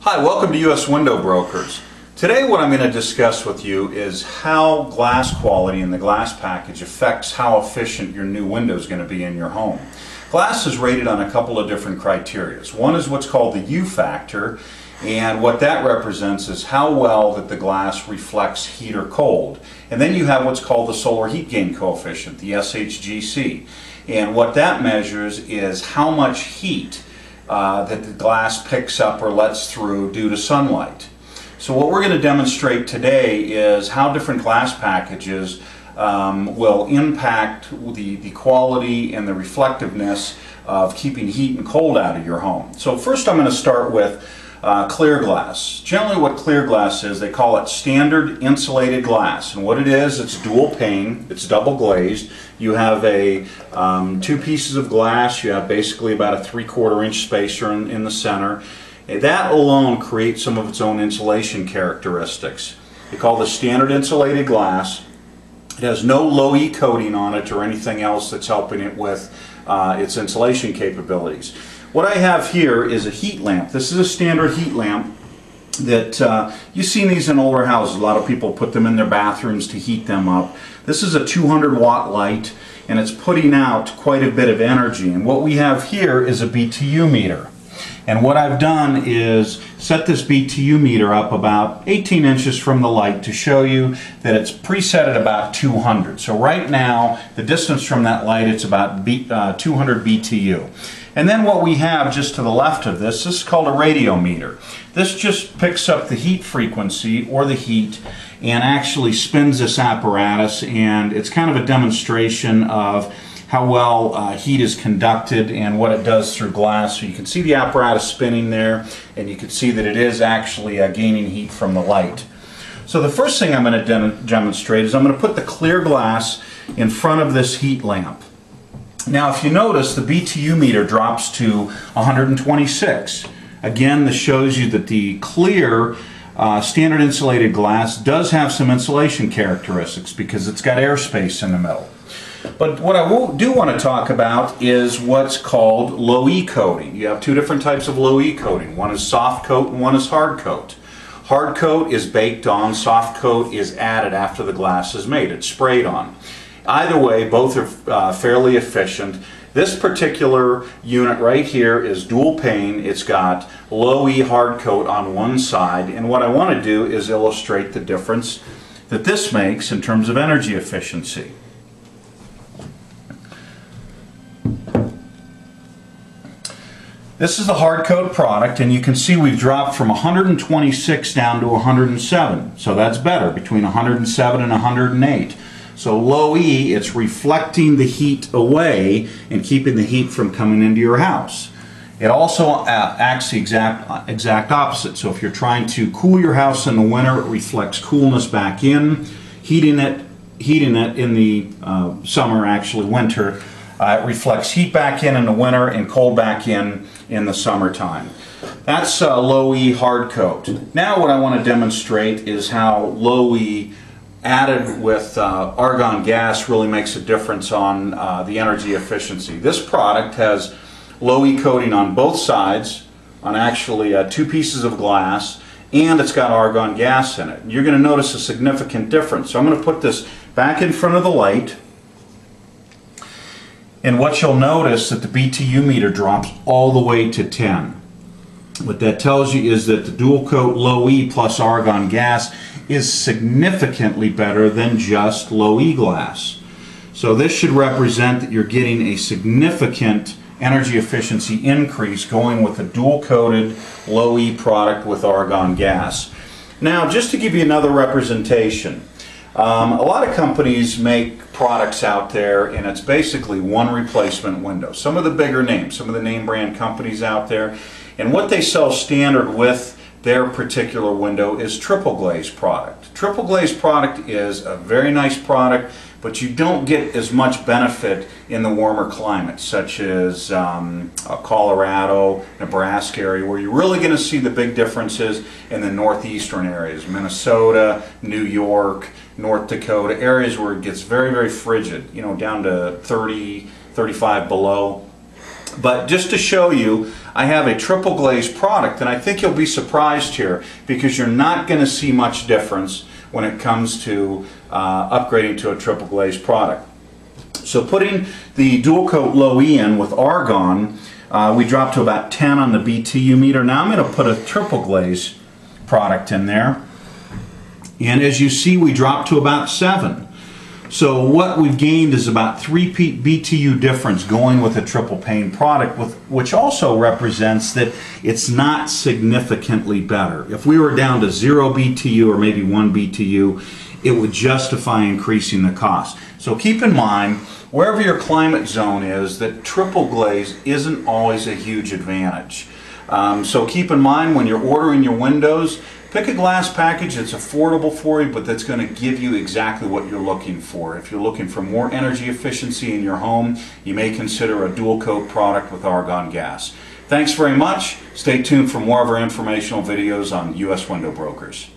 Hi, welcome to U.S. Window Brokers. Today what I'm going to discuss with you is how glass quality in the glass package affects how efficient your new window is going to be in your home. Glass is rated on a couple of different criteria. One is what's called the U factor, and what that represents is how well that the glass reflects heat or cold. And then you have what's called the solar heat gain coefficient, the SHGC. And what that measures is how much heat that the glass picks up or lets through due to sunlight. So what we're going to demonstrate today is how different glass packages will impact the quality and the reflectiveness of keeping heat and cold out of your home. So first I'm going to start with clear glass. Generally what clear glass is, they call it standard insulated glass. And what it is, it's dual pane, it's double glazed. You have two pieces of glass, you have basically about a 3/4 inch spacer in the center. And that alone creates some of its own insulation characteristics. They call this standard insulated glass. It has no low E coating on it or anything else that's helping it with its insulation capabilities. What I have here is a heat lamp. This is a standard heat lamp that you've seen these in older houses. A lot of people put them in their bathrooms to heat them up. This is a 200-watt light, and it's putting out quite a bit of energy. And what we have here is a BTU meter. And what I've done is set this BTU meter up about 18 inches from the light to show you that it's preset at about 200. So right now, the distance from that light, it's about 200 BTU. And then what we have just to the left of this is called a radiometer. This just picks up the heat frequency or the heat and actually spins this apparatus, and it's kind of a demonstration of how well heat is conducted and what it does through glass. So you can see the apparatus spinning there, and you can see that it is actually gaining heat from the light. So the first thing I'm going to demonstrate is I'm going to put the clear glass in front of this heat lamp. Now if you notice, the BTU meter drops to 126. Again, this shows you that the clear standard insulated glass does have some insulation characteristics because it's got airspace in the middle. But what I do want to talk about is what's called low E coating. You have two different types of low E coating. One is soft coat and one is hard coat. Hard coat is baked on, soft coat is added after the glass is made. It's sprayed on. Either way, both are fairly efficient. This particular unit right here is dual pane. It's got low E hard coat on one side, and what I want to do is illustrate the difference that this makes in terms of energy efficiency. This is the hard coat product, and you can see we've dropped from 126 down to 107. So that's better, between 107 and 108. So low E, it's reflecting the heat away and keeping the heat from coming into your house. It also acts the exact opposite. So if you're trying to cool your house in the winter, it reflects coolness back in. Heating it in the summer, actually winter, it reflects heat back in the winter and cold back in the summertime. That's low E hard coat. Now what I want to demonstrate is how low E added with argon gas really makes a difference on the energy efficiency. This product has low E coating on both sides, on actually two pieces of glass, and it's got argon gas in it. You're going to notice a significant difference. So I'm going to put this back in front of the light. And what you'll notice that the BTU meter drops all the way to 10. What that tells you is that the dual coat low E plus argon gas is significantly better than just low E glass. So this should represent that you're getting a significant energy efficiency increase going with a dual coated low E product with argon gas. Now just to give you another representation, a lot of companies make products out there, and it's basically one replacement window. Some of the bigger names, some of the name brand companies out there, and what they sell standard with their particular window is triple glaze product. Triple glaze product is a very nice product, but you don't get as much benefit in the warmer climates such as Colorado, Nebraska area, where you're really going to see the big differences in the northeastern areas, Minnesota, New York, North Dakota, areas where it gets very, very frigid, you know, down to 30, 35 below. But just to show you, I have a triple glazed product, and I think you'll be surprised here because you're not going to see much difference when it comes to upgrading to a triple glazed product. So putting the dual coat low E in with argon, we dropped to about 10 on the BTU meter. Now I'm going to put a triple glaze product in there, and as you see, we dropped to about 7. So what we've gained is about 3 BTU difference going with a triple pane product, which also represents that it's not significantly better. If we were down to 0 BTU or maybe 1 BTU, it would justify increasing the cost. So keep in mind, wherever your climate zone is, that triple glaze isn't always a huge advantage. So keep in mind when you're ordering your windows, pick a glass package that's affordable for you, but that's going to give you exactly what you're looking for. If you're looking for more energy efficiency in your home, you may consider a dual coat product with argon gas. Thanks very much. Stay tuned for more of our informational videos on U.S. Window Brokers.